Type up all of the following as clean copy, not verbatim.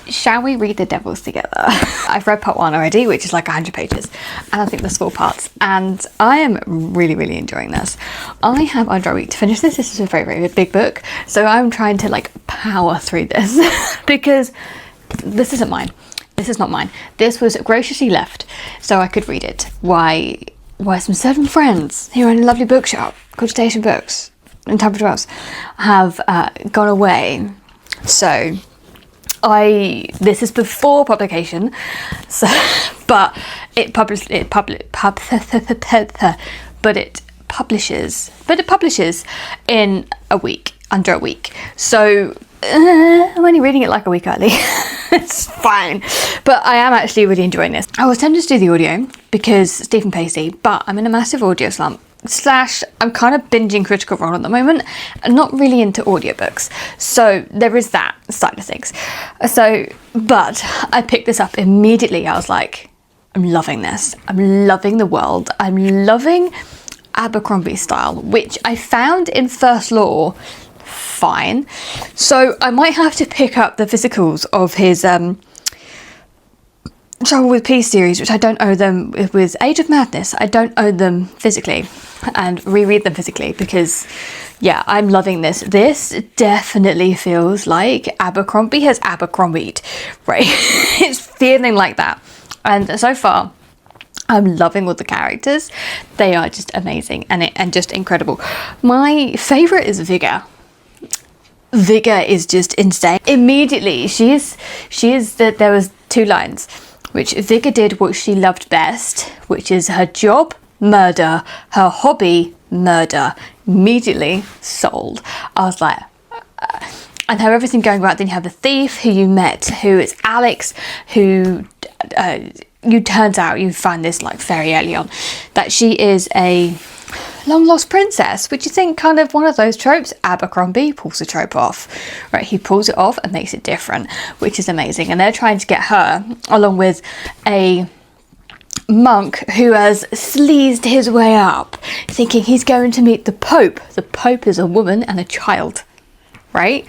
shall we read The Devils together? I've read part 1 already, which is like 100 pages, and I think there's 4 parts, and I am really enjoying this. I have under a week to finish this. This is a very big book, so I'm trying to like power through this because this isn't mine. This is not mine. This was graciously left so I could read it. Why some certain friends who are in a lovely bookshop called Station Books in Tunbridge Wells have gone away. So this is before publication, so but it publishes in a week, under a week. So I'm only reading it like a week early. It's fine, but I am actually really enjoying this. I was tempted to do the audio because Stephen Pacey, but I'm in a massive audio slump. I'm kind of binging Critical Role at the moment and not really into audiobooks, so there is that side of things. But I picked this up immediately. I was like, I'm loving this. I'm loving the world. I'm loving Abercrombie style, which I found in First Law fine. So I might have to pick up the physicals of his Trouble with Peace series, which I don't owe them with Age of Madness. I don't own them physically and reread them physically because, yeah, I'm loving this. This definitely feels like Abercrombie has Abercrombied, right? It's feeling like that. And so far, I'm loving all the characters. They are just amazing and just incredible. My favourite is Vigor. Vigor is just insane. Immediately, there was 2 lines. Which Vigor did what she loved best, which is her job, murder, her hobby, murder. Immediately sold. I was like, and how everything going right. Then you have the thief who you met, who is Alex, who turns out you find this like very early on, that she is a long lost princess, which you think kind of one of those tropes. Abercrombie pulls the trope off, right? He pulls it off and makes it different, which is amazing. And they're trying to get her, along with a monk who has sleazed his way up, thinking he's going to meet the Pope. The Pope is a woman and a child, right?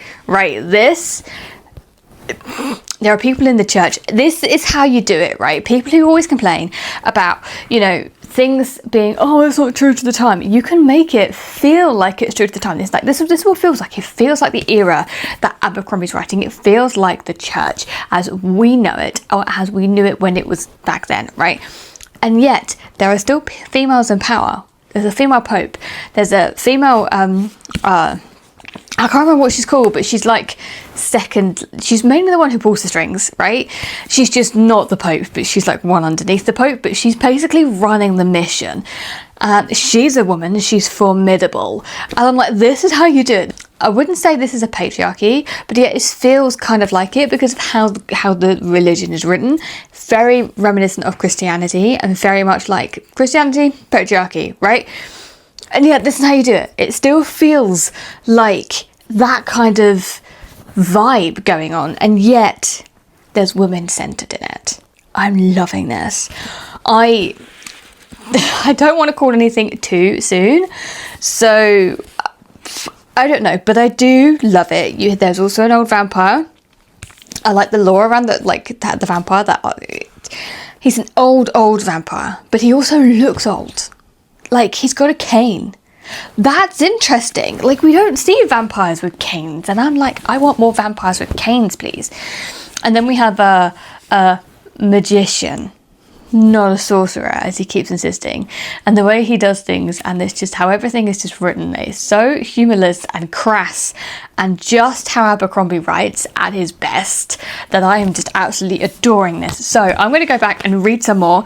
There are people in the church. This is how you do it, right? People who always complain about, things being, oh, it's not true to the time. You can make it feel like it's true to the time. It's like this is what it feels like. It feels like the era that Abercrombie's writing. It feels like the church as we know it, or as we knew it when it was back then, right? And yet there are still females in power. There's a female pope. There's a female I can't remember what she's called, but she's like second. She's mainly the one who pulls the strings, right? She's just not the Pope, but she's like one underneath the Pope, but she's basically running the mission. She's a woman, she's formidable. And I'm like, this is how you do it. I wouldn't say this is a patriarchy, but yet it feels kind of like it because of how the religion is written. Very reminiscent of Christianity and very much like Christianity, patriarchy, right? And yeah, this is how you do it. It still feels like that kind of vibe going on, and yet there's women centered in it. I'm loving this. I don't want to call anything too soon, so I don't know, but I do love it. There's also an old vampire. I like the lore around the vampire. He's an old vampire, but he also looks old. Like, he's got a cane. That's interesting. Like, we don't see vampires with canes. And I'm like, I want more vampires with canes, please. And then we have a magician, not a sorcerer, as he keeps insisting. And the way he does things, and it's just how everything is just written, is so humorless and crass, and just how Abercrombie writes at his best, that I am just absolutely adoring this. So I'm going to go back and read some more,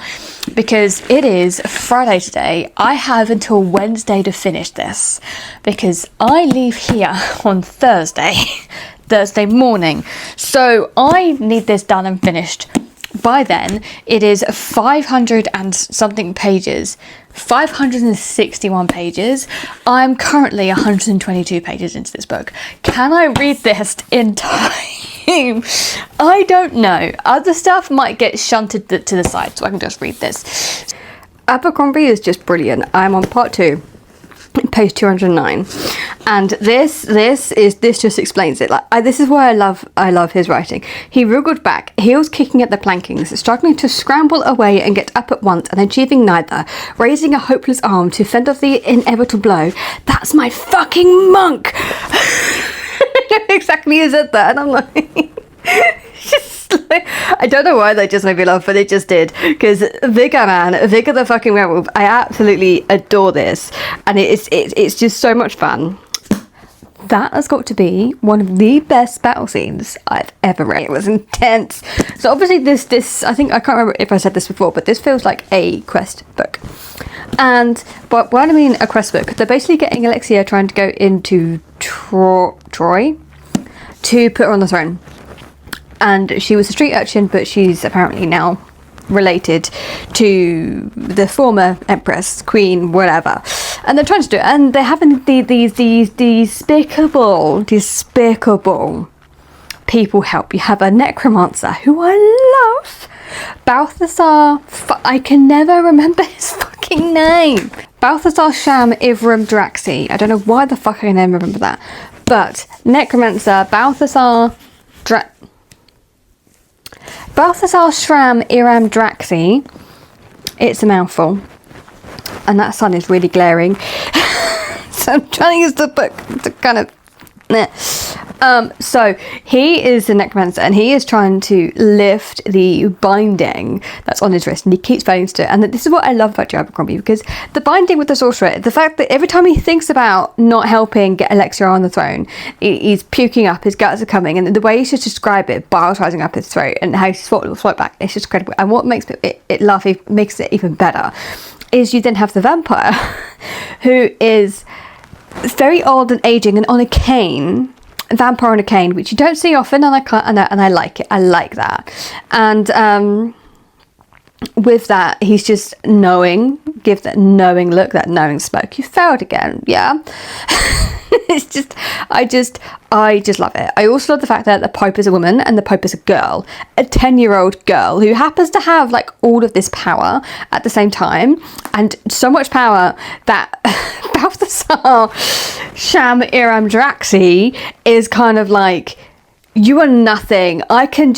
because it is Friday today. I have until Wednesday to finish this, because I leave here on Thursday morning. So I need this done and finished. By then, it is 500 and something pages, 561 pages. I'm currently 122 pages into this book. Can I read this in time? I don't know. Other stuff might get shunted to the side, so I can just read this. Abercrombie is just brilliant. I'm on part 2. Page 209, And this just explains it. Like this is why I love his writing. He wriggled back, heels kicking at the plankings, struggling to scramble away and get up at once, and achieving neither, raising a hopeless arm to fend off the inevitable blow. That's my fucking monk. Exactly, he said that, and I'm like, just like, I don't know why that just made me laugh, but it just did, because Vigor the fucking werewolf, I absolutely adore this, and it's just so much fun. That has got to be one of the best battle scenes I've ever read. It was intense. So obviously this I can't remember if I said this before, but this feels like a quest book. And but when I mean a quest book, they're basically getting Alexia trying to go into Troy to put her on the throne. And she was a street urchin, but she's apparently now related to the former empress, queen, whatever, and they're trying to do it, and they're having these despicable people help. You have a necromancer who I love, Balthazar, I can never remember his fucking name, Balthazar Sham Ivram Draxi. I don't know why the fuck I can never remember that, but necromancer Balthazar Shram Iram Draxi. It's a mouthful, and that sun is really glaring. So I'm trying to use the book to kind of so he is the necromancer, and he is trying to lift the binding that's on his wrist, and he keeps failing to do it. And this is what I love about Joe Abercrombie, because the binding with the sorcerer, the fact that every time he thinks about not helping get Alexia on the throne, he's puking up, his guts are coming, and the way he should describe it, bile rising up his throat, and how he's float back, it's just incredible. And what makes it laugh, it makes it even better, is you then have the vampire who is very old and aging and on a cane, a vampire on a cane, which you don't see often, and I like it. I like that. And with that, he's just knowing, give that knowing look, that knowing smoke. You failed again, yeah. It's just, I just love it. I also love the fact that the Pope is a woman and the Pope is a girl, a 10-year-old girl who happens to have like all of this power at the same time, and so much power that Balthazar Sham Iram Draxi is kind of like, you are nothing. I can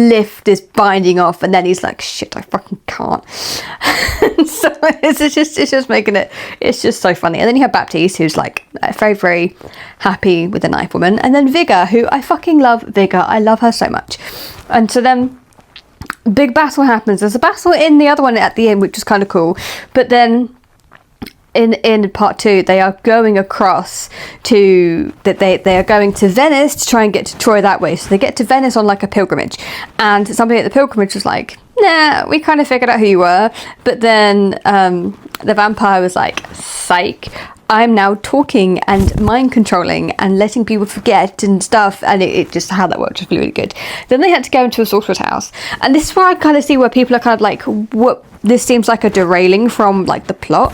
lift this binding off, and then he's like, shit, I fucking can't. So it's just making it, it's just so funny. And then you have Baptiste, who's like very, very happy with the knife woman, and then Vigor, who I fucking love. Vigor, I love her so much. And so then big battle happens. There's a battle in the other one at the end, which is kind of cool, but then in part 2 they are going across to they are going to Venice to try and get to Troy that way. So they get to Venice on like a pilgrimage, and somebody at the pilgrimage was like, nah, we kind of figured out who you were. But then the vampire was like, psych, I'm now talking and mind controlling and letting people forget and stuff, and it just, how that worked was really, really good. Then they had to go into a sorcerer's house, and this is where I kind of see where people are kind of like, what, this seems like a derailing from like the plot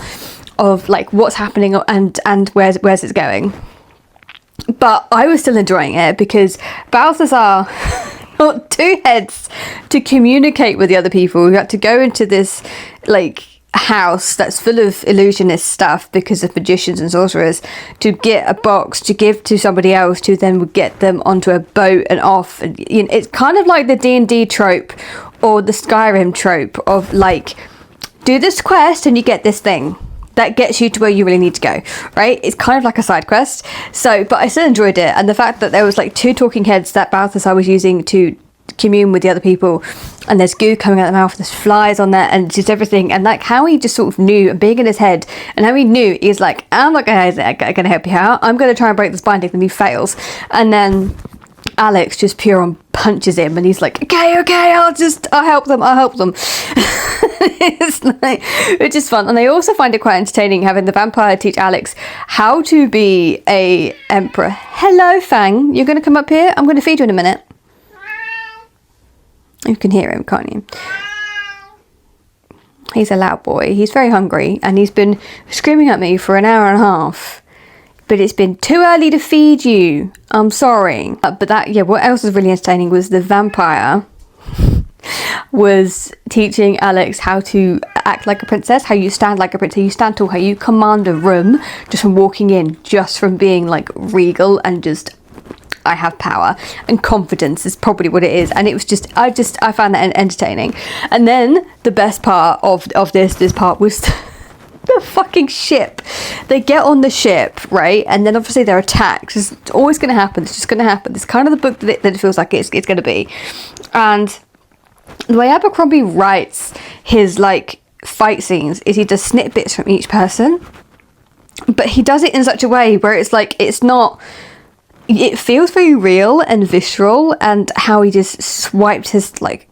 of like what's happening and where's it's going. But I was still enjoying it because Balthazar got 2 heads to communicate with the other people. We had to go into this like house that's full of illusionist stuff because of magicians and sorcerers, to get a box to give to somebody else, to then would get them onto a boat and off. And, you know, it's kind of like the D&D trope or the Skyrim trope of like, do this quest and you get this thing that gets you to where you really need to go, right? It's kind of like a side quest. So, but I still enjoyed it. And the fact that there was like 2 talking heads that Balthazar was using to commune with the other people, and there's goo coming out of the mouth, there's flies on there, and just everything, and like how he just sort of knew, and being in his head, and how he knew, he's like, I'm not gonna help you out, I'm gonna try and break this binding, and he fails. And then Alex just pure on punches him, and he's like, okay, I'll help them. It's like, which is fun. And they also find it quite entertaining having the vampire teach Alex how to be a emperor. Hello, Fang, you're gonna come up here? I'm gonna feed you in a minute. You can hear him, can't you? He's a loud boy. He's very hungry, and he's been screaming at me for an hour and a half. But it's been too early to feed you. I'm sorry. But that, yeah, what else was really entertaining was the vampire. was teaching Alex how to act like a princess, how you stand like a princess, how you stand tall, how you command a room just from walking in, just from being like regal and just, I have power, and confidence is probably what it is. And it was just I found that entertaining. And then the best part of this part was the fucking ship. They get on the ship, right, and then obviously they're attacked. It's always going to happen. It's just going to happen. It's kind of the book that it feels like it's going to be. And the way Abercrombie writes his like fight scenes is he does snippets from each person, but he does it in such a way where it's like it's not, it feels very real and visceral. And how he just swiped his, like,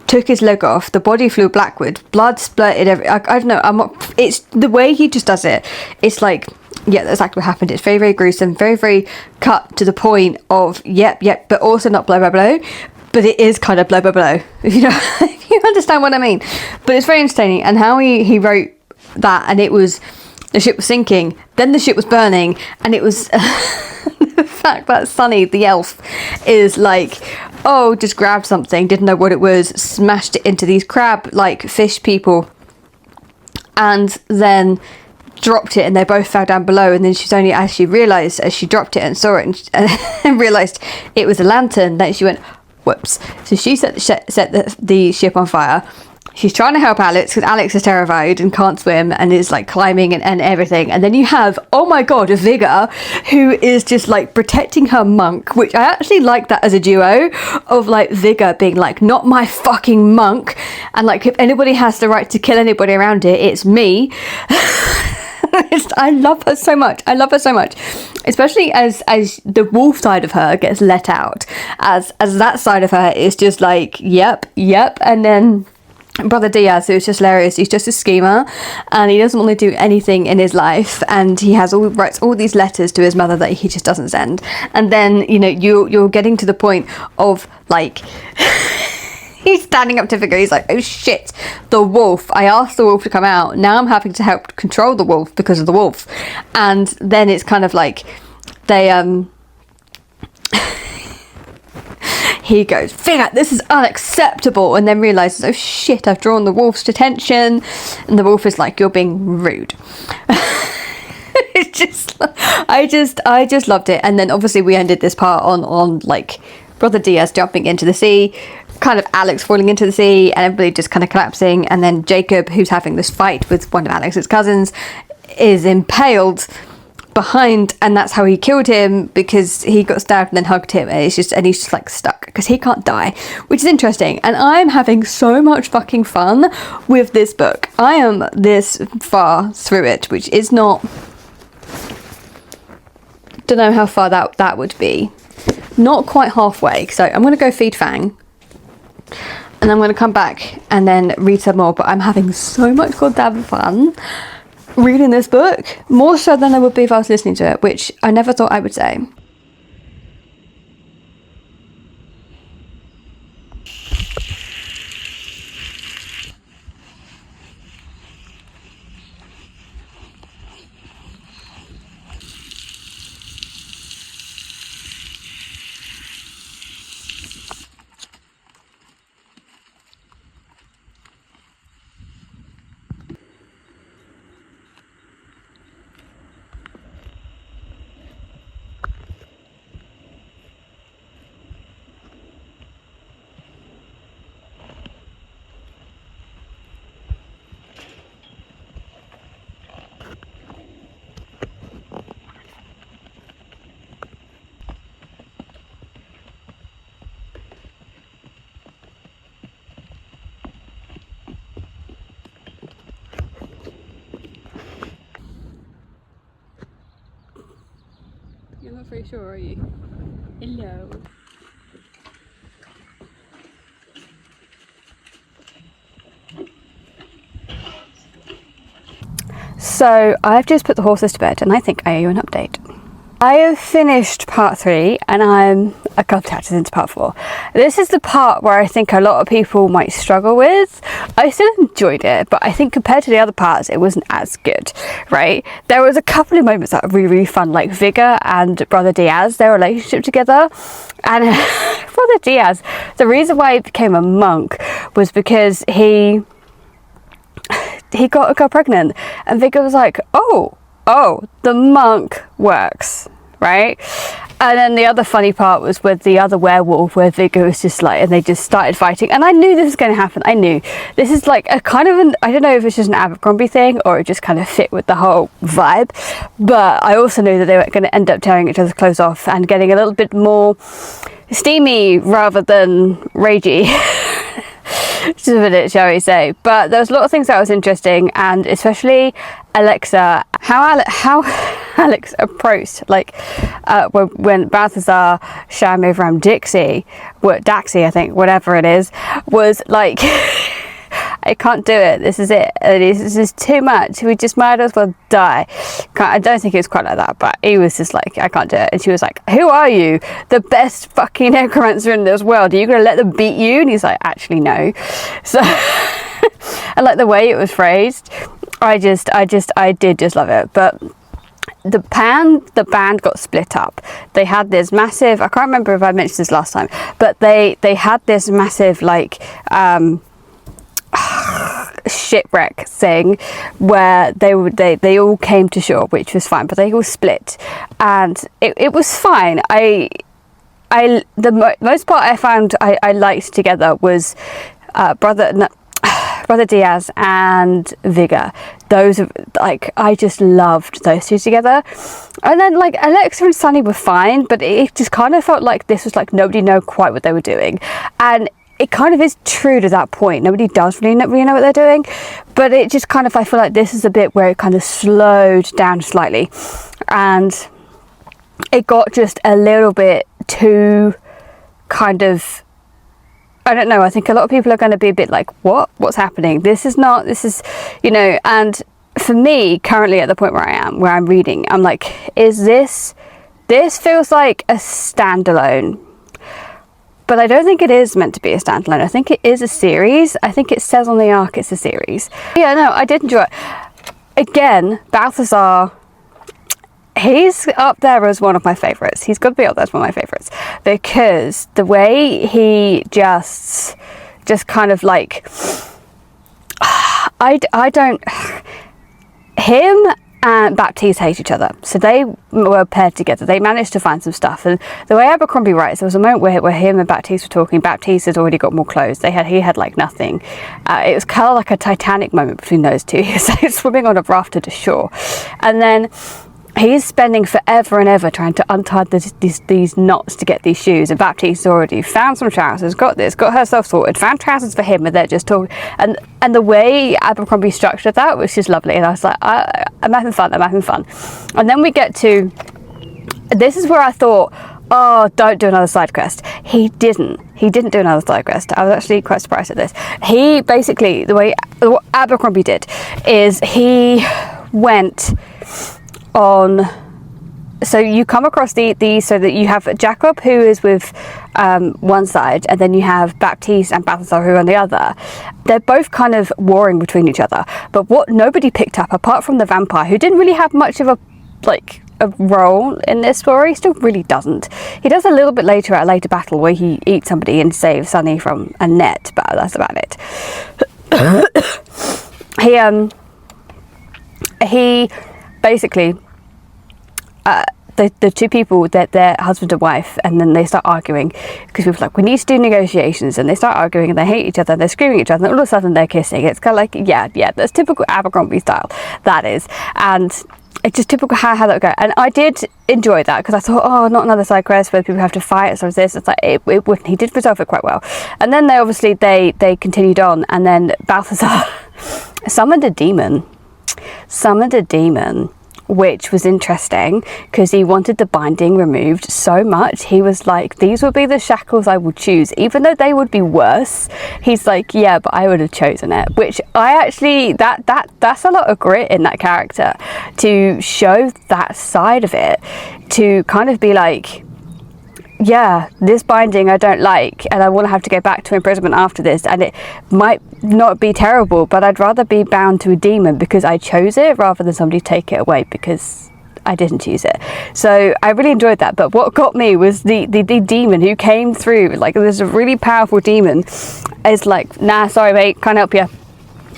took his leg off, the body flew backward, blood splurted I don't know, it's the way he just does it. It's like, yeah, that's exactly what happened. It's very, very gruesome, very, very cut to the point of yep, but also not blow, blow, blow. But it is kind of blow, blow, blow, if you know, if you understand what I mean. But it's very entertaining. And how he wrote that, and it was, the ship was sinking, then the ship was burning, and it was the fact that Sunny, the elf, is like, oh, just grabbed something, didn't know what it was, smashed it into these crab, like, fish people, and then dropped it, and they both fell down below. And then she's only, as she realised, as she dropped it and saw it and realised it was a lantern, that she went, whoops. So she set the ship on fire. She's trying to help Alex because Alex is terrified and can't swim and is like climbing and everything. And then you have, oh my god, Vigor, who is just like protecting her monk, which I actually like that as a duo of like Vigor being like, not my fucking monk. And like, if anybody has the right to kill anybody around it, it's me. I love her so much. I love her so much, especially as the wolf side of her gets let out, as that side of her is just like, yep. And then Brother Diaz, who's just hilarious, he's just a schemer and he doesn't want to do anything in his life, and he writes all these letters to his mother that he just doesn't send. And then, you know, you're getting to the point of like he's standing up to Vigor. He's like, oh shit, the wolf. I asked the wolf to come out. Now I'm having to help control the wolf because of the wolf. And then it's kind of like they he goes, Vigor, this is unacceptable, and then realizes, oh shit, I've drawn the wolf's attention. And the wolf is like, you're being rude. It's just, I just loved it. And then obviously we ended this part on like Brother Diaz jumping into the sea, kind of Alex falling into the sea, and everybody just kind of collapsing. And then Jacob, who's having this fight with one of Alex's cousins, is impaled behind, and that's how he killed him, because he got stabbed and then hugged him, and he's just like stuck because he can't die, which is interesting. And I'm having so much fucking fun with this book. I am this far through it, which is not, don't know how far that would be, not quite halfway. So I'm going to go feed Fang, and I'm going to come back and then read some more. But I'm having so much goddamn fun reading this book, more so than I would be if I was listening to it, which I never thought I would say. You're not very sure, are you? Hello. So I've just put the horses to bed, and I think I owe you an update. I have finished part 3 and I'm a couple chapters into part 4. This is the part where I think a lot of people might struggle with. I still enjoyed it, but I think compared to the other parts, it wasn't as good, right? There was a couple of moments that were really, really fun, like Vigor and Brother Diaz, their relationship together. And Brother Diaz, the reason why he became a monk was because he got pregnant, and Viggo was like, oh, the monk works, right? And then the other funny part was with the other werewolf, where Viggo was just like, and they just started fighting, and I knew this was going to happen. I knew this is like a kind of I don't know if it's just an Abercrombie thing or it just kind of fit with the whole vibe, but I also knew that they were going to end up tearing each other's clothes off and getting a little bit more steamy rather than ragey. Just a minute, shall we say. But there was a lot of things that was interesting, and especially Alexa, how Alex approached, like when Balthazar, Sham, Abraham, Daxi, I think, whatever it is, was like, I can't do it. This is it. This is too much. We just might as well die. I don't think it was quite like that, but he was just like, I can't do it. And she was like, who are you? The best fucking necromancer in this world. Are you going to let them beat you? And he's like, actually, no. So, and like the way it was phrased, I did just love it. But the band got split up. They had this massive, I can't remember if I mentioned this last time, but they had this massive like shipwreck thing where they all came to shore, which was fine, but they all split, and it was fine. Most part I found I liked together was Brother Diaz and Viggo. Those are like, I just loved those two together. And then like Alexa and Sunny were fine, but it just kind of felt like this was like nobody knew quite what they were doing, and it kind of is true to that point. Nobody does really know what they're doing, but it just kind of, I feel like this is a bit where it kind of slowed down slightly, and it got just a little bit too kind of, I don't know, I think a lot of people are going to be a bit like, what's happening? This is, you know, and for me, currently at the point where I am, where I'm reading, I'm like, this feels like a standalone. But I don't think it is meant to be a standalone. I think it is a series. I think it says on the arc it's a series. Yeah, no, I did enjoy it. Again, Balthazar, he's up there as one of my favourites. He's got to be up there as one of my favourites. Because the way he just kind of like, I don't, him and Baptiste hate each other, so they were paired together. They managed to find some stuff, and the way Abercrombie writes, there was a moment where him and Baptiste were talking. Baptiste had already got more clothes. He had like nothing. It was kind of like a Titanic moment between those two. He's like swimming on a rafter to shore, and then he's spending forever and ever trying to untie these knots to get these shoes, and Baptiste's already found some trousers, got herself sorted, found trousers for him, and they're just talking. And the way Abercrombie structured that was just lovely, and I was like, I'm having fun. And then we get to, this is where I thought, oh, don't do another side quest. He didn't do another side quest. I was actually quite surprised at this. He basically, what Abercrombie did is he went on, so you come across these, so that you have Jacob, who is with one side, and then you have Baptiste and Balthazar, who are on the other. They're both kind of warring between each other, but what nobody picked up, apart from the vampire, who didn't really have much of a role in this story, still really doesn't. He does a little bit later at a later battle where he eats somebody and saves Sunny from a net, but that's about it. He basically, the two people, that they're husband and wife, and then they start arguing because people are like, we need to do negotiations, and they start arguing and they hate each other and they're screaming at each other, and all of a sudden they're kissing. It's kind of like, yeah, that's typical Abercrombie style, that is, and it's just typical how that would go. And I did enjoy that, because I thought, oh, not another side quest where people have to fight and stuff like this. It's like, it wouldn't. He did resolve it quite well. And then they continued on, and then Balthazar summoned a demon, which was interesting, because he wanted the binding removed so much. He was like, these would be the shackles I would choose, even though they would be worse. He's like, yeah, but I would have chosen it, which I actually, that's a lot of grit in that character, to show that side of it, to kind of be like, yeah, this binding I don't like, and I want to have to go back to imprisonment after this, and it might not be terrible, but I'd rather be bound to a demon because I chose it, rather than somebody take it away because I didn't use it. So I really enjoyed that. But what got me was the demon who came through. Like, there's a really powerful demon. It's like, nah, sorry mate, can't help you.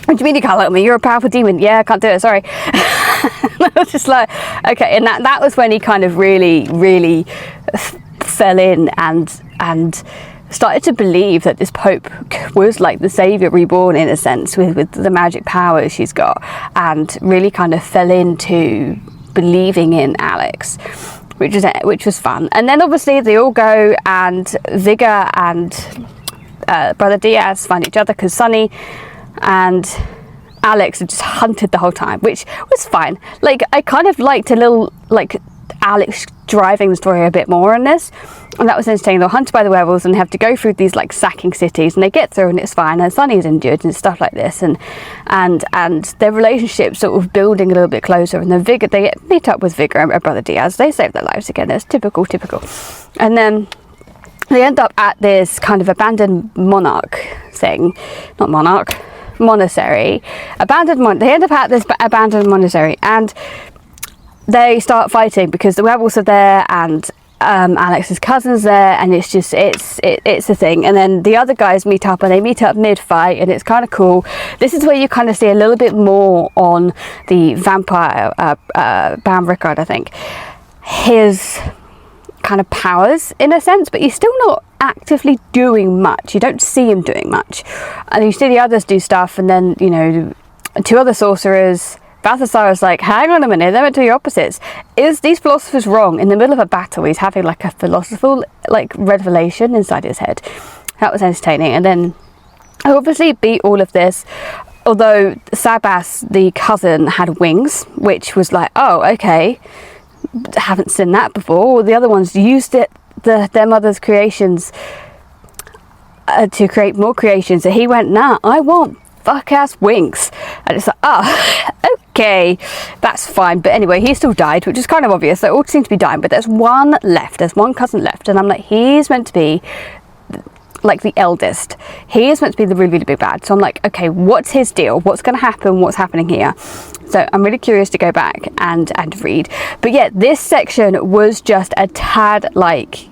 What do you mean you can't help me? You're a powerful demon. Yeah, I can't do it, sorry. I was just like, okay. And that was when he kind of really fell in and started to believe that this Pope was like the saviour reborn, in a sense, with the magic powers she's got, and really kind of fell into believing in Alex, which was fun. And then obviously they all go, and Vigor and Brother Diaz find each other because Sonny and Alex had just hunted the whole time, which was fine. Like, I kind of liked a little, like, Alex driving the story a bit more in this, and that was entertaining. They're hunted by the werewolves and have to go through these like sacking cities, and they get through and it's fine, and Sonny's injured and stuff like this, and their relationship sort of building a little bit closer. And then Vigor, they meet up with Vigor and Brother Diaz, they save their lives again. It's typical. And then they end up at this kind of abandoned monastery. They end up at this abandoned monastery, and they start fighting because the werewolves are there, and Alex's cousin's there, and it's a thing. And then the other guys meet up, and they meet up mid-fight, and it's kind of cool. This is where you kind of see a little bit more on the vampire Bam Rickard, I think, his kind of powers in a sense, but he's still not actively doing much. You don't see him doing much, and you see the others do stuff. And then, you know, two other sorcerers, Balthasar was like, hang on a minute, they're meant to be opposites. Is these philosophers wrong? In the middle of a battle, he's having like a philosophical like revelation inside his head. That was entertaining. And then I obviously beat all of this, although Sabas, the cousin, had wings, which was like, oh, okay, haven't seen that before. The other ones used it, their mother's creations to create more creations. So he went, nah, I want fuck ass wings. And it's like, okay, that's fine. But anyway, he still died, which is kind of obvious. They all seem to be dying, but there's one left. There's one cousin left, and I'm like, he's meant to be like the eldest. He is meant to be the really big bad. So I'm like, okay, what's his deal? What's going to happen? What's happening here? So I'm really curious to go back and read. But yeah, this section was just a tad like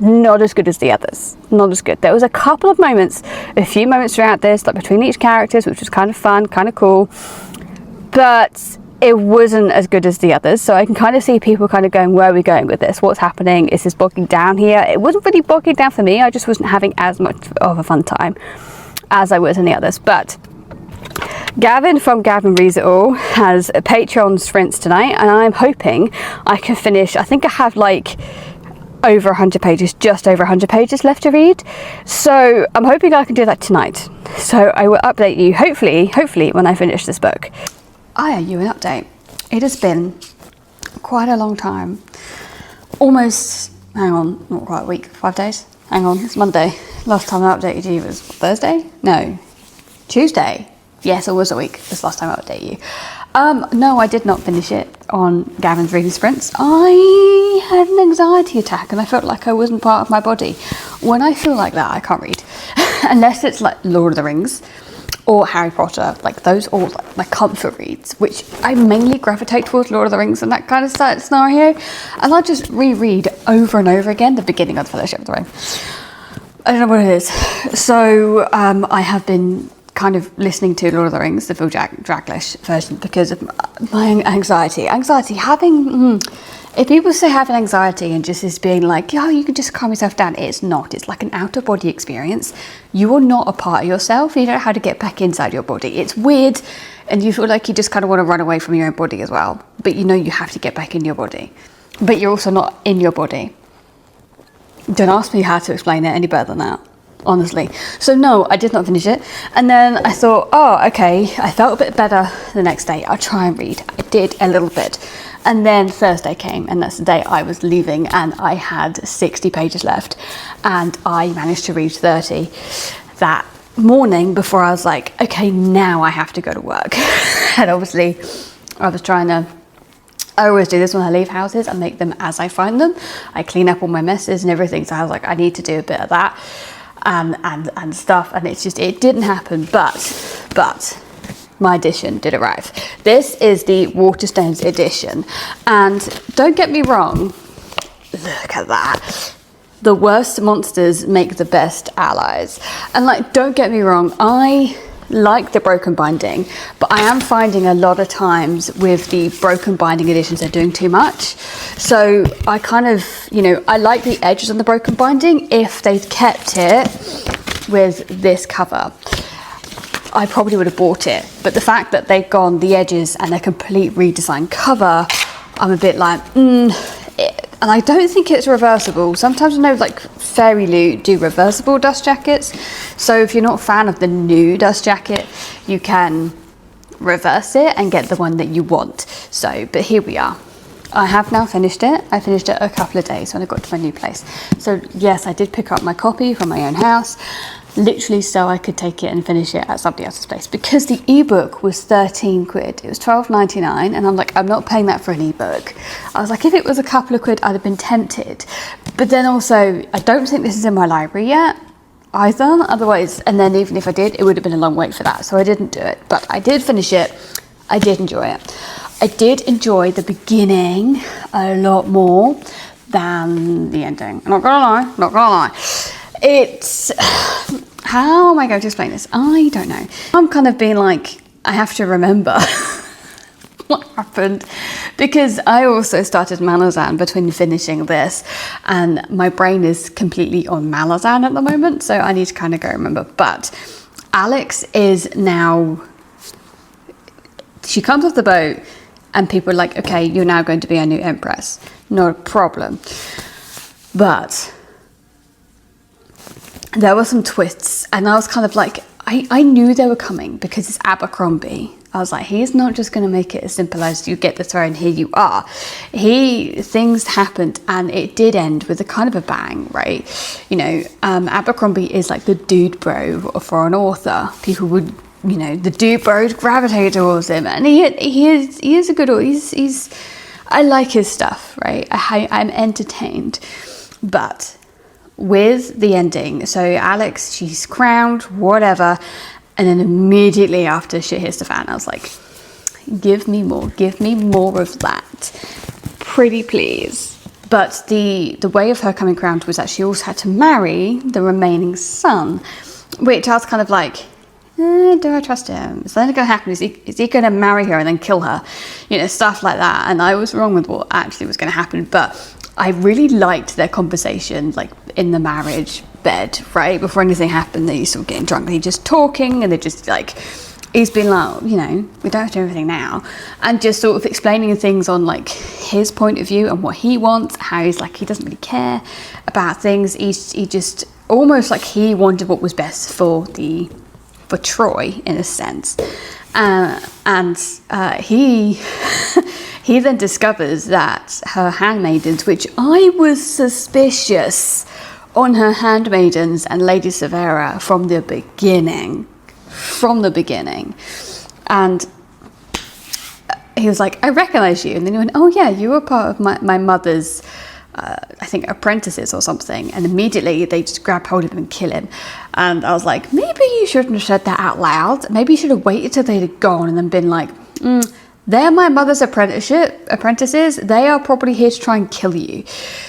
not as good as the others. Not as good. There was a couple of moments, a few moments throughout this, like between each characters, which was kind of fun, kind of cool, but it wasn't as good as the others. So I can kind of see people kind of going, where are we going with this? What's happening? Is this bogging down here? It wasn't really bogging down for me. I just wasn't having as much of a fun time as I was in the others. But Gavin from Gavin Reads It All has a Patreon sprints tonight, and I'm hoping I can finish. I think I have like over 100 pages, just over 100 pages left to read. So I'm hoping I can do that tonight. So I will update you, hopefully when I finish this book. I owe you an update. It has been quite a long time. Almost, hang on, not quite a week, 5 days. Hang on, it's Monday. Last time I updated you was Thursday? No, Tuesday. Yes, it was a week. This last time I updated you. No, I did not finish it on Gavin's reading sprints. I had an anxiety attack and I felt like I wasn't part of my body. When I feel like that, I can't read. Unless it's like Lord of the Rings or Harry Potter, like those all like my comfort reads, which I mainly gravitate towards Lord of the Rings and that kind of scenario. And I'll just reread over and over again the beginning of the Fellowship of the Ring. I don't know what it is. So I have been kind of listening to Lord of the Rings, the Phil Draglish version, because of my anxiety. If people say having anxiety and just is being like, oh, you can just calm yourself down, it's not. It's like an out-of-body experience. You are not a part of yourself. You don't know how to get back inside your body. It's weird, and you feel like you just kind of want to run away from your own body as well. But you know you have to get back in your body. But you're also not in your body. Don't ask me how to explain it any better than that, honestly. So no, I did not finish it. And then I thought, oh, okay, I felt a bit better the next day. I'll try and read. I did a little bit. And then Thursday came, and that's the day I was leaving, and I had 60 pages left. And I managed to read 30 that morning before I was like, okay, now I have to go to work. And obviously I always do this when I leave houses. I make them as I find them. I clean up all my messes and everything. So I was like, I need to do a bit of that and stuff. And it's just, it didn't happen. But my edition did arrive. This is the Waterstones edition, and don't get me wrong, look at that. The worst monsters make the best allies. And like, don't get me wrong, I like the broken binding, but I am finding a lot of times with the broken binding editions they're doing too much. So I kind of, you know, I like the edges on the broken binding. If they'd kept it with this cover, I probably would have bought it. But the fact that they've gone the edges and a complete redesigned cover, I'm a bit like, and I don't think it's reversible. Sometimes I know like Fairy Loot do reversible dust jackets. So if you're not a fan of the new dust jacket, you can reverse it and get the one that you want. So, but here we are. I have now finished it. I finished it a couple of days when I got to my new place. So yes, I did pick up my copy from my own house, literally so I could take it and finish it at somebody else's place, because the ebook was 13 quid. It was 12.99, and I'm like, I'm not paying that for an ebook. I was like, if it was a couple of quid, I'd have been tempted. But then also, I don't think this is in my library yet either. Otherwise, and then even if I did, it would have been a long wait for that. So I didn't do it, but I did finish it. I did enjoy it. I did enjoy the beginning a lot more than the ending. I'm not gonna lie. It's, how am I going to explain this? I don't know. I'm kind of being like, I have to remember what happened, because I also started Malazan between finishing this, and my brain is completely on Malazan at the moment, so I need to kind of go remember. But Alex is now, she comes off the boat and people are like, okay, you're now going to be our new empress. No problem. But there were some twists, and I was kind of like, I knew they were coming because it's Abercrombie. I was like, he's not just going to make it as simple as you get the throne, here you are. Things happened, and it did end with a kind of a bang, right? You know, Abercrombie is like the dude bro for an author. People would, you know, the dude bros gravitate towards him, and he is a good author. He's I like his stuff, right? I'm entertained, but with the ending, so Alex, she's crowned, whatever, and then immediately after shit hits the fan, I was like, give me more of that, pretty please. But the way of her coming crowned was that she also had to marry the remaining son, which I was kind of like, do I trust him? Is that going to happen? Is he going to marry her and then kill her? You know, stuff like that. And I was wrong with what actually was going to happen, but I really liked their conversation, like in the marriage bed, right? Before anything happened, they sort of getting drunk, they just talking, and they're just like, he's been like, you know, we don't have to do everything now, and just sort of explaining things on like his point of view and what he wants, how he's like, he doesn't really care about things. He just almost like he wanted what was best for Troy in a sense, and he he then discovers that her handmaidens, which I was suspicious on her handmaidens and Lady Severa from the beginning, and he was like, I recognize you, and then he went, oh yeah, you were part of my mother's I think apprentices or something, and immediately they just grab hold of him and kill him. And I was like, maybe you shouldn't have said that out loud. Maybe you should have waited till they'd have gone and then been like, they're my mother's apprentices. They are probably here to try and kill you.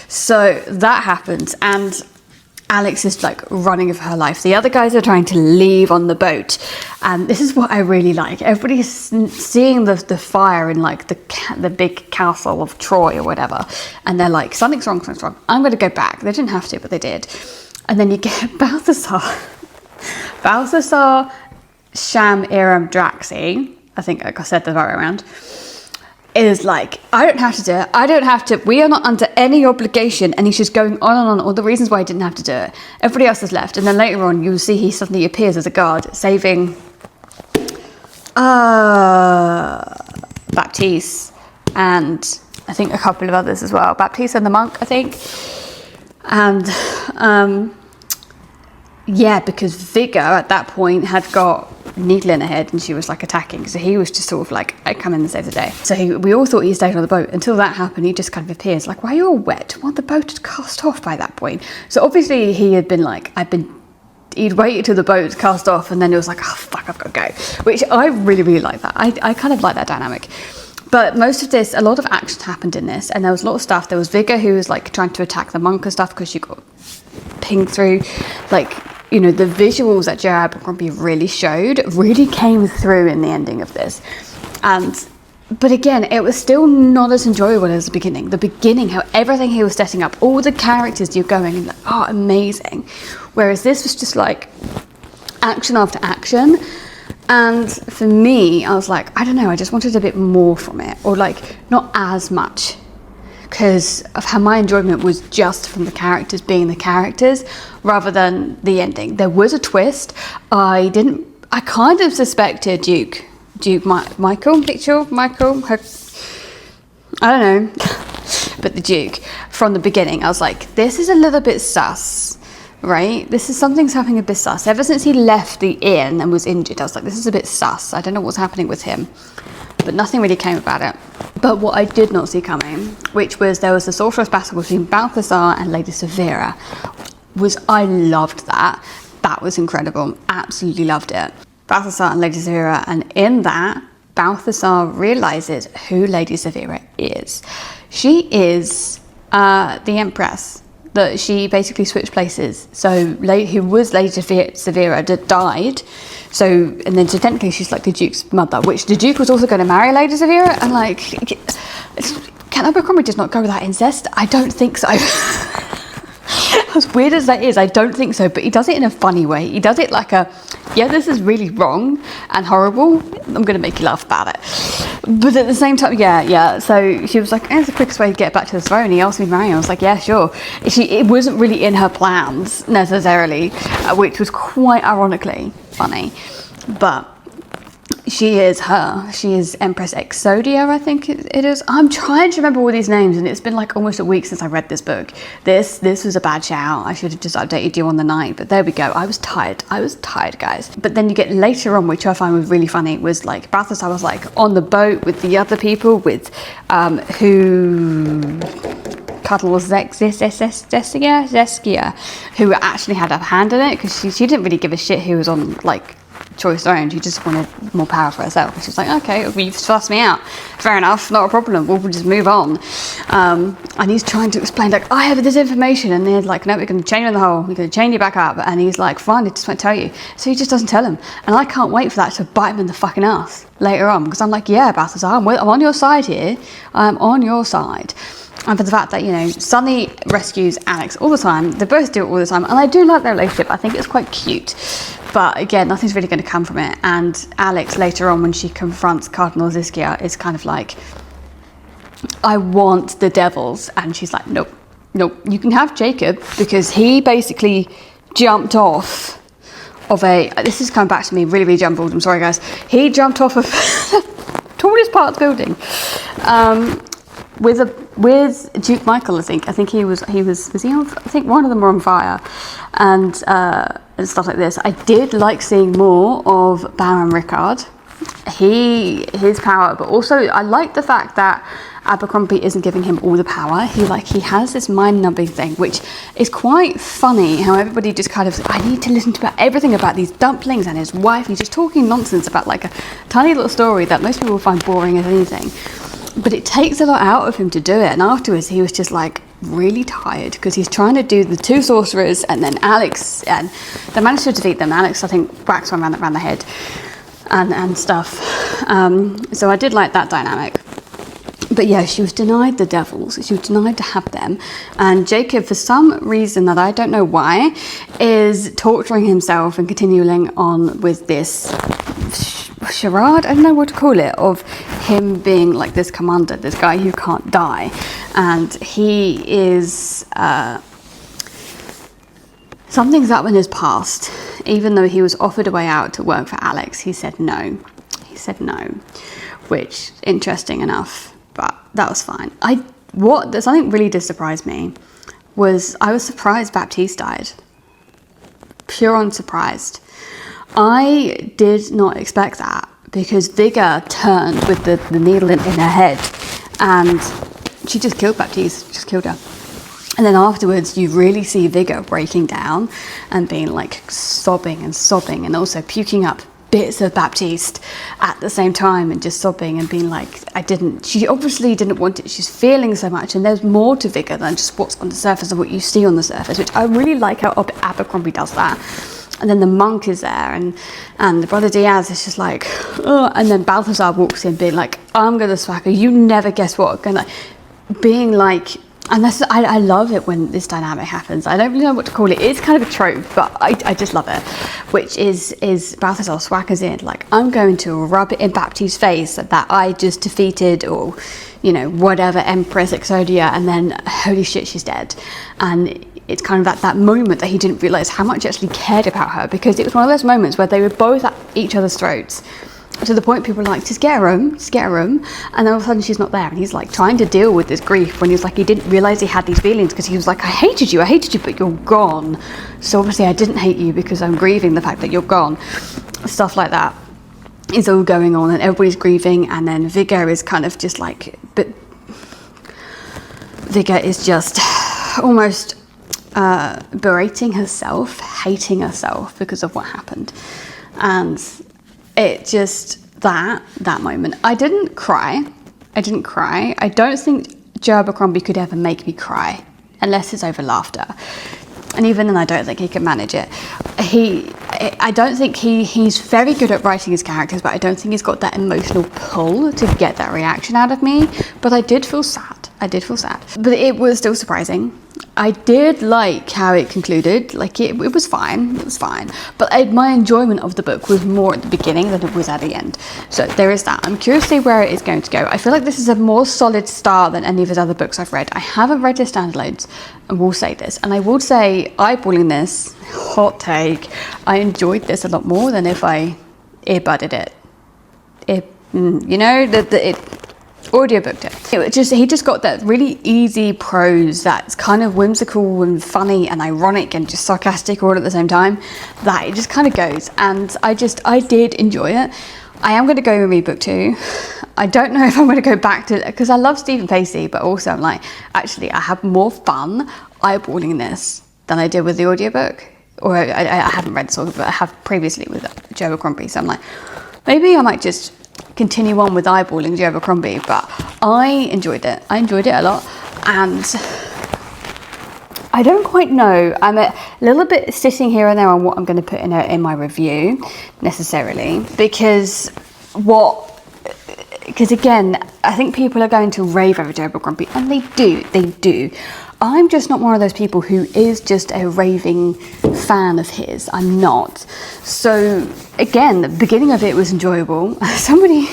So that happens, and Alex is like running for her life. The other guys are trying to leave on the boat, and this is what I really like. Everybody's seeing the fire in like the big castle of Troy or whatever, and they're like, something's wrong. I'm going to go back. They didn't have to, but they did. And then you get Balthasar, Sham, Iram, Draxi. I think I said the right way around. Is like, I don't have to do it. I don't have to. We are not under any obligation. And he's just going on and on all the reasons why I didn't have to do it. Everybody else has left. And then later on, you'll see he suddenly appears as a guard, saving Baptiste and I think a couple of others as well. Baptiste and the monk, I think. And yeah, because Vigor at that point had got Needle in her head and she was like attacking, so he was just sort of like, I come in and save the day. So we all thought he stayed on the boat until that happened. He just kind of appears like, why are you all wet? Well, the boat had cast off by that point. So obviously he had been like, I've been he'd waited till the boat cast off, and then it was like, oh fuck, I've got to go. Which I really, really like that. I kind of like that dynamic. But most of this, a lot of action happened in this, and there was a lot of stuff. There was Vigor, who was like trying to attack the monk and stuff because she got pinged through. Like, you know, the visuals that J. Abercrombie really came through in the ending of this. But again, it was still not as enjoyable as the beginning. The beginning, how everything he was setting up, all the characters you're going and like, oh, amazing. Whereas this was just like action after action. And for me, I was like, I don't know, I just wanted a bit more from it, or like not as much, because of how my enjoyment was just from the characters being the characters rather than the ending. There was a twist. I kind of suspected Michael, I don't know, but the Duke from the beginning. I was like, this is a little bit sus, right? Something's happening a bit sus. Ever since he left the inn and was injured, I was like, this is a bit sus. I don't know what's happening with him, but nothing really came about it. But what I did not see coming, which was there was a sorceress battle between Balthazar and Lady Severa, I loved that. That was incredible. Absolutely loved it. Balthazar and Lady Severa, and in that, Balthazar realizes who Lady Severa is. She is the Empress. That she basically switched places. So who was Lady Severa died. So, and then so technically she's like the Duke's mother, which the Duke was also going to marry Lady Severa. And like, can Abercrombie just not go with that incest? I don't think so. As weird as that is, I don't think so, but he does it in a funny way. He does it like yeah, this is really wrong and horrible. I'm going to make you laugh about it. But at the same time, yeah. So she was like, it's the quickest way to get back to the throne. He asked me to marry him. I was like, yeah, sure. It wasn't really in her plans necessarily, which was quite ironically funny. But she is Empress Exodia, I think it is. I'm trying to remember all these names, and it's been like almost a week since I read this book. This was a bad shout. I should have just updated you on the night, but there we go. I was tired, guys. But then you get later on, which I find was really funny, was like Balthazar was like on the boat with the other people, with who Cardinal Zeskia, who actually had a hand in it, because she didn't really give a shit who was on like choice throne. She just wanted more power for herself. She's like, okay, well, you've sussed me out, fair enough, not a problem, we'll just move on. And he's trying to explain like, I have this information, and they're like, no, we're going to chain you in the hole, we're going to chain you back up. And he's like, fine, I just won't tell you. So he just doesn't tell him, and I can't wait for that to bite him in the fucking ass later on, because I'm like, yeah, Balthazar, I'm on your side here. I'm on your side. And for the fact that, you know, Sunny rescues Alex all the time, they both do it all the time, and I do like their relationship. I think it's quite cute. But again, nothing's really going to come from it. And Alex, later on, when she confronts Cardinal Ziskia, is kind of like, I want the devils. And she's like, nope, you can have Jacob, because he basically jumped off of this is coming back to me really, really jumbled. I'm sorry, guys. He jumped off of the tallest part of the building with Duke Michael, I think he was he on, I think one of them were on fire, and stuff like this. I did like seeing more of Baron Rickard, his power, but also I like the fact that Abercrombie isn't giving him all the power. He has this mind-numbing thing, which is quite funny, how everybody just kind of, I need to listen to everything about these dumplings and his wife. He's just talking nonsense about like a tiny little story that most people find boring as anything. But it takes a lot out of him to do it. And afterwards, he was just like really tired, because he's trying to do the two sorcerers, and then Alex, and they managed to defeat them. Alex, I think, whacks one around the head and stuff. So I did like that dynamic. But yeah, she was denied the devils. She was denied to have them. And Jacob, for some reason that I don't know why, is torturing himself and continuing on with this charade, I don't know what to call it, of him being like this commander, this guy who can't die. And he is something's up in his past. Even though he was offered a way out to work for Alex, he said no, which interesting enough, but that was fine. Something really did surprise me was I was surprised Baptiste died. Pure unsurprised. I did not expect that, because Vigor turned with the needle in her head, and she just killed Baptiste, just killed her. And then afterwards, you really see Vigor breaking down and being like sobbing and sobbing, and also puking up bits of Baptiste at the same time, and just sobbing and being like, she obviously didn't want it. She's feeling so much, and there's more to Vigor than just what's on the surface and what you see on the surface, which I really like how Abercrombie does that. And then the monk is there, and the Brother Diaz is just like, oh, and then Balthazar walks in being like, I'm gonna smack her, you never guess what, being like, and I love it when this dynamic happens. I don't really know what to call it. It's kind of a trope, but I just love it. Which is Balthazar swaggers in like, I'm going to rub it in Baptiste's face that I just defeated, or whatever, Empress Exodia, and then holy shit, she's dead. And it's kind of that moment that he didn't realise how much he actually cared about her, because it was one of those moments where they were both at each other's throats, to the point people were like, just get her home, and then all of a sudden she's not there, and he's like trying to deal with this grief when he was like, he didn't realise he had these feelings, because he was like, I hated you, but you're gone, so obviously I didn't hate you because I'm grieving the fact that you're gone. Stuff like that is all going on, and everybody's grieving, and then Vigor is kind of just like, but Vigor is just almost berating herself, hating herself because of what happened. And it just, that moment, I didn't cry. I don't think Joe Abercrombie could ever make me cry unless it's over laughter, and even then I don't think he can manage it. I don't think he's very good at writing his characters, but I don't think he's got that emotional pull to get that reaction out of me. But I did feel sad, but it was still surprising. I did like how it concluded. Like it was fine. But my enjoyment of the book was more at the beginning than it was at the end. So there is that. I'm curious to see where it is going to go. I feel like this is a more solid start than any of his other books I've read. I haven't read his standalones, and will say this. And I will say, eyeballing this, hot take, I enjoyed this a lot more than if I earbudded it. Audiobooked it. He just got that really easy prose that's kind of whimsical and funny and ironic and just sarcastic all at the same time, that it just kind of goes. And I did enjoy it. I am going to go and read book 2. I don't know if I'm going to go back to it, because I love Stephen Pacey, but also I'm like, actually I have more fun eyeballing this than I did with the audiobook. Or I haven't read this, but I have previously with Joe Abercrombie, so I'm like, maybe I might just continue on with eyeballing Joe Abercrombie. But I enjoyed it a lot, and I don't quite know, I'm a little bit sitting here and there on what I'm going to put in my review necessarily, because again, I think people are going to rave over Joe Abercrombie, and they do. I'm just not one of those people who is just a raving fan of his. I'm not. So again, the beginning of it was enjoyable. Somebody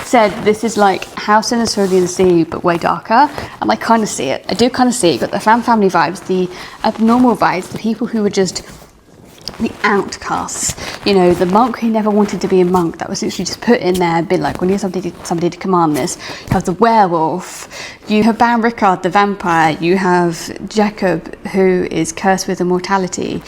said this is like House in the Cerulean Sea, but way darker, and I kind of see it. I do kind of see it. Got the fan family vibes, the abnormal vibes, the people who were just the outcasts, the monk who never wanted to be a monk, that was literally just put in there, been like, we need somebody to command this. You have the werewolf, you have Baron Rickard the vampire, you have Jacob who is cursed with immortality.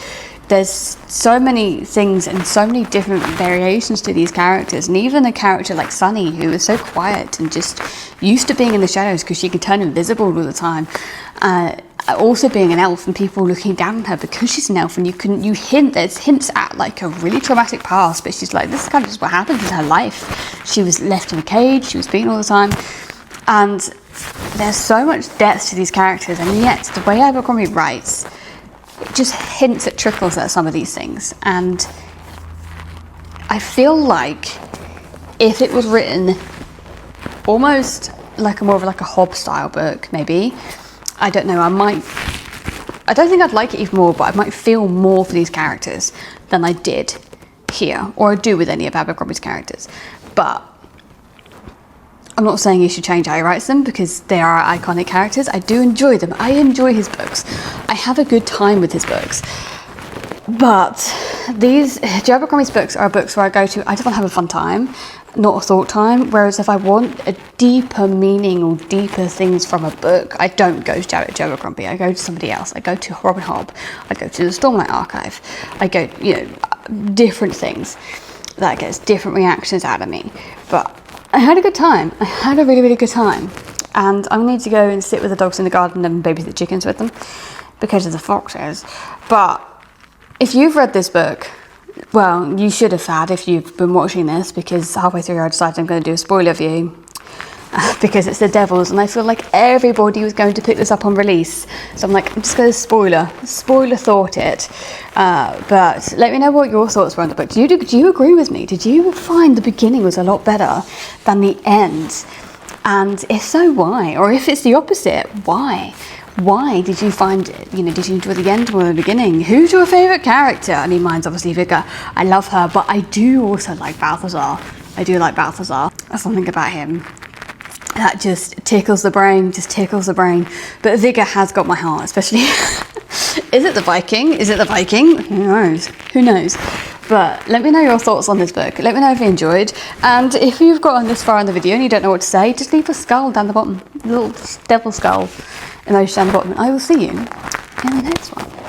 There's so many things and so many different variations to these characters, and even a character like Sunny, who is so quiet and just used to being in the shadows because she can turn invisible all the time, also being an elf and people looking down on her because she's an elf, and there's hints at like a really traumatic past, but she's like, this is kind of just what happened in her life. She was left in a cage, she was beaten all the time, and there's so much depth to these characters, and yet the way Abercrombie writes, it just hints at trickles at some of these things. And I feel like if it was written almost like more of like a Hobbes style book, maybe, I don't know, I don't think I'd like it even more, but I might feel more for these characters than I did here, or I do with any of Abercrombie's characters. But I'm not saying you should change how he writes them, because they are iconic characters. I do enjoy them. I enjoy his books. I have a good time with his books. But these Joe Abercrombie's books are books where I go to, I just want to have a fun time, not a thought time. Whereas if I want a deeper meaning or deeper things from a book, I don't go to Joe Abercrombie. I go to somebody else. I go to Robin Hobb. I go to the Stormlight Archive. I go, different things that gets different reactions out of me. But I had a good time. I had a really, really good time. and I need to go and sit with the dogs in the garden and babysit chickens with them because of the foxes. But if you've read this book, well, you should have had if you've been watching this, because halfway through I decided I'm going to do a spoiler review because it's the Devils, and I feel like everybody was going to pick this up on release, so I'm like, I'm just going to spoiler thought it. But let me know what your thoughts were on the book. Do you agree with me? Did you find the beginning was a lot better than the end? And if so, why? Or if it's the opposite, why? Why did you find it? Did you enjoy the end or the beginning? Who's your favourite character? I mean, mine's obviously Vicar. I love her, but I do also like Balthazar. I do like Balthazar. There's something about him that just tickles the brain, But Vigor has got my heart, especially. Is it the Viking? Who knows? But let me know your thoughts on this book. Let me know if you enjoyed. And if you've gotten this far in the video and you don't know what to say, just leave a skull down the bottom. A little devil skull emoji down the bottom. And I will see you in the next one.